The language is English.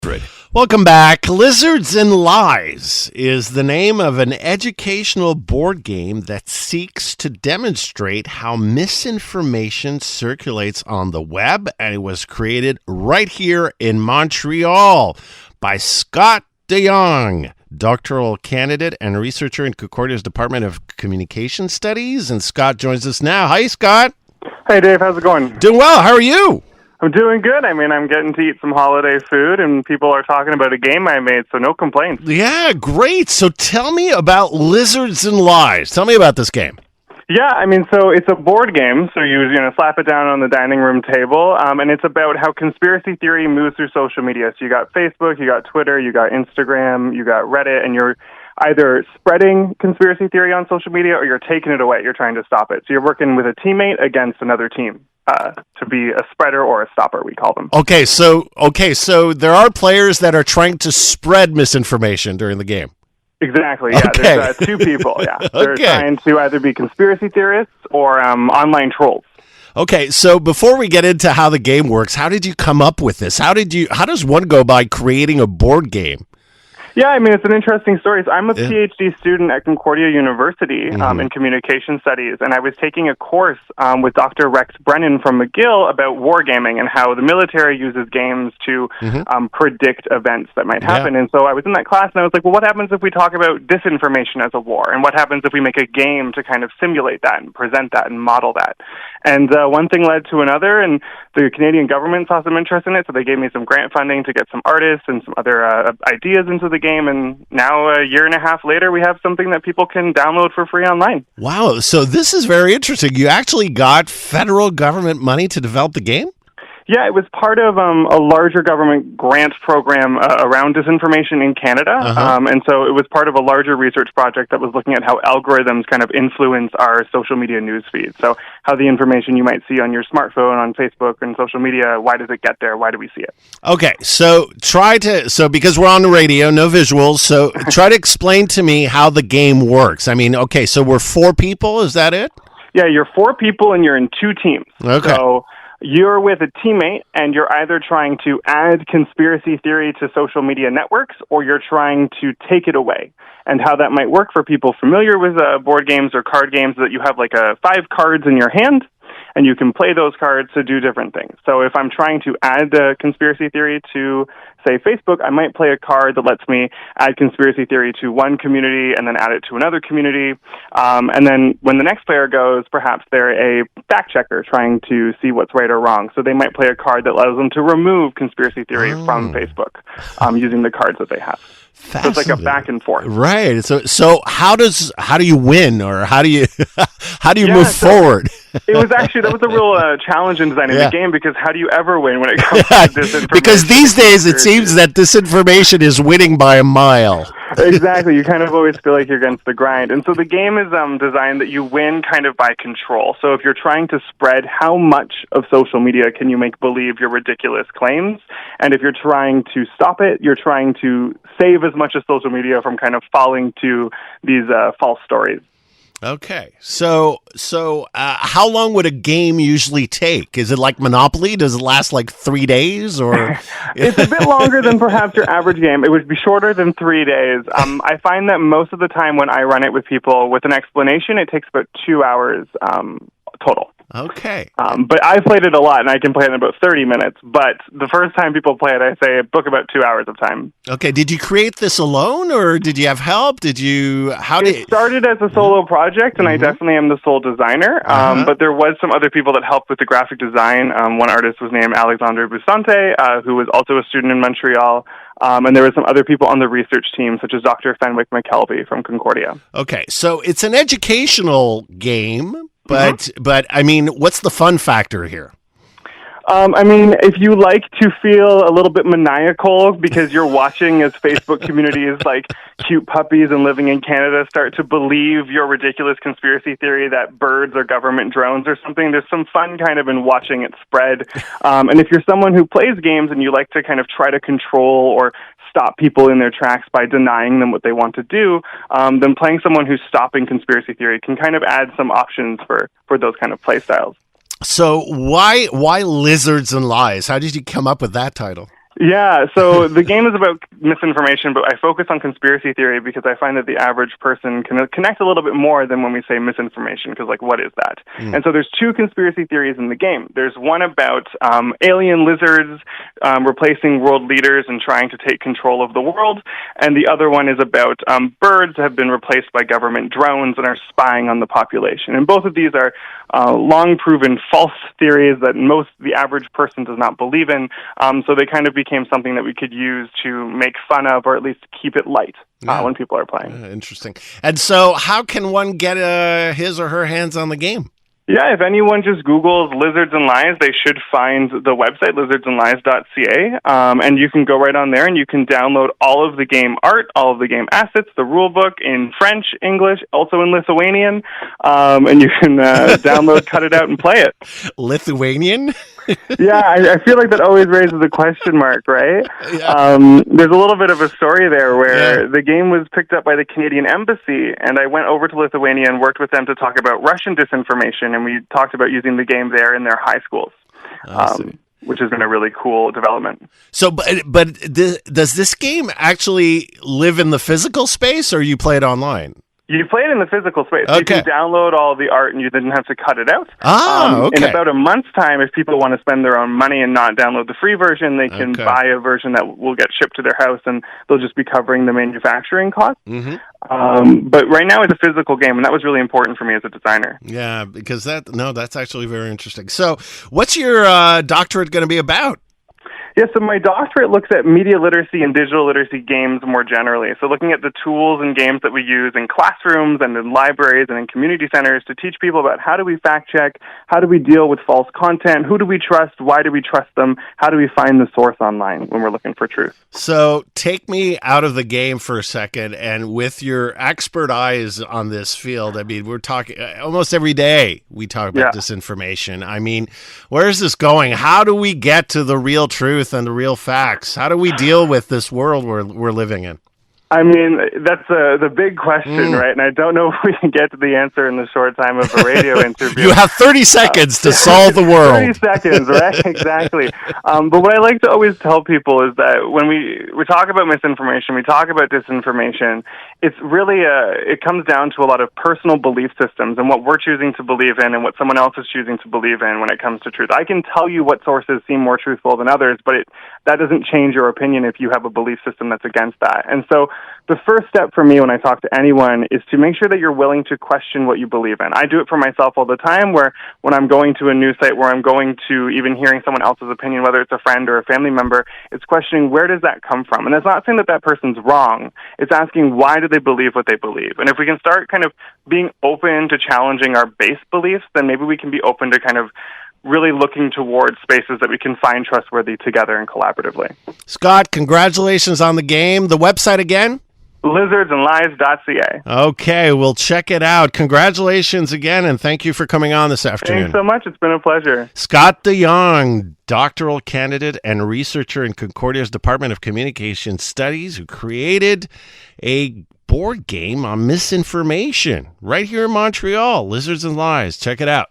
100. Welcome back. Lizards and Lies is the name of an educational board game that seeks to demonstrate how misinformation circulates on the web, and it was created right here in Montreal by Scott Dejong, doctoral candidate and researcher in Concordia's Department of Communication Studies. And Scott joins us now. Hi, Scott. Hey, Dave. How's it going? Doing well. How are you? I'm doing good. I mean, I'm getting to eat some holiday food, and people are talking about a game I made, so no complaints. Yeah, great. So tell me about Lizards and Lies. Tell me about this game. Yeah, I mean, so it's a board game, so you slap it down on the dining room table, and it's about how conspiracy theory moves through social media. So you got Facebook, you got Twitter, you got Instagram, you got Reddit, and you're either spreading conspiracy theory on social media or you're taking it away. You're trying to stop it. So you're working with a teammate against another team. To be a spreader or a stopper, we call them. Okay, so there are players that are trying to spread misinformation during the game. Exactly, yeah. Okay. There's two people, yeah. They're trying to either be conspiracy theorists or online trolls. Okay, so before we get into how the game works, how did you come up with this? How does one go by creating a board game? Yeah, I mean, it's an interesting story. So I'm a PhD student at Concordia University in communication studies, and I was taking a course with Dr. Rex Brennan from McGill about wargaming and how the military uses games to predict events that might happen. And so I was in that class, and I was like, well, what happens if we talk about disinformation as a war? And what happens if we make a game to kind of simulate that and present that and model that? And one thing led to another, and the Canadian government saw some interest in it, so they gave me some grant funding to get some artists and some other ideas into the game. And now, a year and a half later, we have something that people can download for free online. Wow, so this is very interesting. You actually got federal government money to develop the game? Yeah, it was part of a larger government grant program around disinformation in Canada. And so it was part of a larger research project that was looking at how algorithms kind of influence our social media news feed. So how the information you might see on your smartphone, on Facebook and social media, why does it get there? Why do we see it? Okay, so because we're on the radio, no visuals, so try to explain to me how the game works. I mean, okay, so we're 4 people, is that it? Yeah, you're 4 people and you're in 2 teams. Okay. So you're with a teammate, and you're either trying to add conspiracy theory to social media networks, or you're trying to take it away. And how that might work for people familiar with board games or card games, that you have like 5 cards in your hand, and you can play those cards to do different things. So if I'm trying to add conspiracy theory to, say, Facebook, I might play a card that lets me add conspiracy theory to one community and then add it to another community. And then when the next player goes, perhaps they're a fact checker trying to see what's right or wrong. So they might play a card that allows them to remove conspiracy theory from Facebook using the cards that they have. So it's like a back and forth. Right. So how do you win, or how do you move forward? That was a real challenge in designing the game, because how do you ever win when it comes to disinformation? Because these days it seems that disinformation is winning by a mile. Exactly. You kind of always feel like you're against the grind. And so the game is designed that you win kind of by control. So if you're trying to spread, how much of social media can you make believe your ridiculous claims? And if you're trying to stop it, you're trying to save as much of social media from kind of falling to these false stories. Okay, so how long would a game usually take? Is it like Monopoly? Does it last like 3 days, or? It's a bit longer than perhaps your average game. It would be shorter than 3 days. I find that most of the time when I run it with people with an explanation, it takes about 2 hours total. Okay. But I've played it a lot, and I can play it in about 30 minutes. But the first time people play it, I say book about 2 hours of time. Okay. Did you create this alone, or did you have help? It started as a solo project, and I definitely am the sole designer. But there was some other people that helped with the graphic design. One artist was named Alexandre Busante, who was also a student in Montreal. And there were some other people on the research team, such as Dr. Fenwick McKelvey from Concordia. Okay. So it's an educational game. But I mean, what's the fun factor here? I mean, if you like to feel a little bit maniacal because you're watching as Facebook communities like cute puppies and living in Canada start to believe your ridiculous conspiracy theory that birds are government drones or something, there's some fun kind of in watching it spread. And if you're someone who plays games and you like to kind of try to control or stop people in their tracks by denying them what they want to do, then playing someone who's stopping conspiracy theory can kind of add some options for those kind of play styles. So why Lizards and Lies? How did you come up with that title? Yeah, so the game is about misinformation, but I focus on conspiracy theory because I find that the average person can connect a little bit more than when we say misinformation, because, like, what is that? And so there's two conspiracy theories in the game. There's one about alien lizards replacing world leaders and trying to take control of the world, and the other one is about birds have been replaced by government drones and are spying on the population. And both of these are long-proven false theories that the average person does not believe in, so they kind of became something that we could use to make fun of, or at least keep it light when people are playing. Interesting. And so how can one get his or her hands on the game? Yeah, if anyone just Googles Lizards and Lies, they should find the website, lizardsandlies.ca, and you can go right on there and you can download all of the game art, all of the game assets, the rule book in French, English, also in Lithuanian, and you can download, cut it out, and play it. Lithuanian? Yeah, I feel like that always raises a question mark, right? Yeah. There's a little bit of a story there where the game was picked up by the Canadian Embassy, and I went over to Lithuania and worked with them to talk about Russian disinformation, and we talked about using the game there in their high schools, which has been a really cool development. So, but does this game actually live in the physical space, or you play it online? You play it in the physical space. Okay. You can download all the art and you didn't have to cut it out. Okay. In about a month's time, if people want to spend their own money and not download the free version, they can buy a version that will get shipped to their house and they'll just be covering the manufacturing costs. But right now it's a physical game, and that was really important for me as a designer. Yeah, because that's actually very interesting. So what's your doctorate going to be about? Yeah, so my doctorate looks at media literacy and digital literacy games more generally. So looking at the tools and games that we use in classrooms and in libraries and in community centers to teach people about how do we fact check, how do we deal with false content, who do we trust, why do we trust them, how do we find the source online when we're looking for truth. So take me out of the game for a second, and with your expert eyes on this field, I mean, we're talking almost every day we talk about disinformation. I mean, where is this going? How do we get to the real truth and the real facts? How do we deal with this world we're living in? I mean, that's the big question, right? And I don't know if we can get to the answer in the short time of a radio interview. You have 30 seconds to solve the world. 30 seconds, right? Exactly. But what I like to always tell people is that when we talk about misinformation, we talk about disinformation, it's really it comes down to a lot of personal belief systems and what we're choosing to believe in and what someone else is choosing to believe in when it comes to truth. I can tell you what sources seem more truthful than others, but that doesn't change your opinion if you have a belief system that's against that. And so the first step for me when I talk to anyone is to make sure that you're willing to question what you believe in. I do it for myself all the time, where when I'm going to a news site, where I'm going to even hearing someone else's opinion, whether it's a friend or a family member, it's questioning where does that come from? And it's not saying that person's wrong. It's asking why do they believe what they believe? And if we can start kind of being open to challenging our base beliefs, then maybe we can be open to kind of really looking towards spaces that we can find trustworthy together and collaboratively. Scott, congratulations on the game. The website again? lizardsandlies.ca. Okay, we'll check it out. Congratulations again, and thank you for coming on this afternoon. Thanks so much. It's been a pleasure. Scott Dejong, doctoral candidate and researcher in Concordia's Department of Communication Studies, who created a board game on misinformation right here in Montreal, Lizards and Lies. Check it out.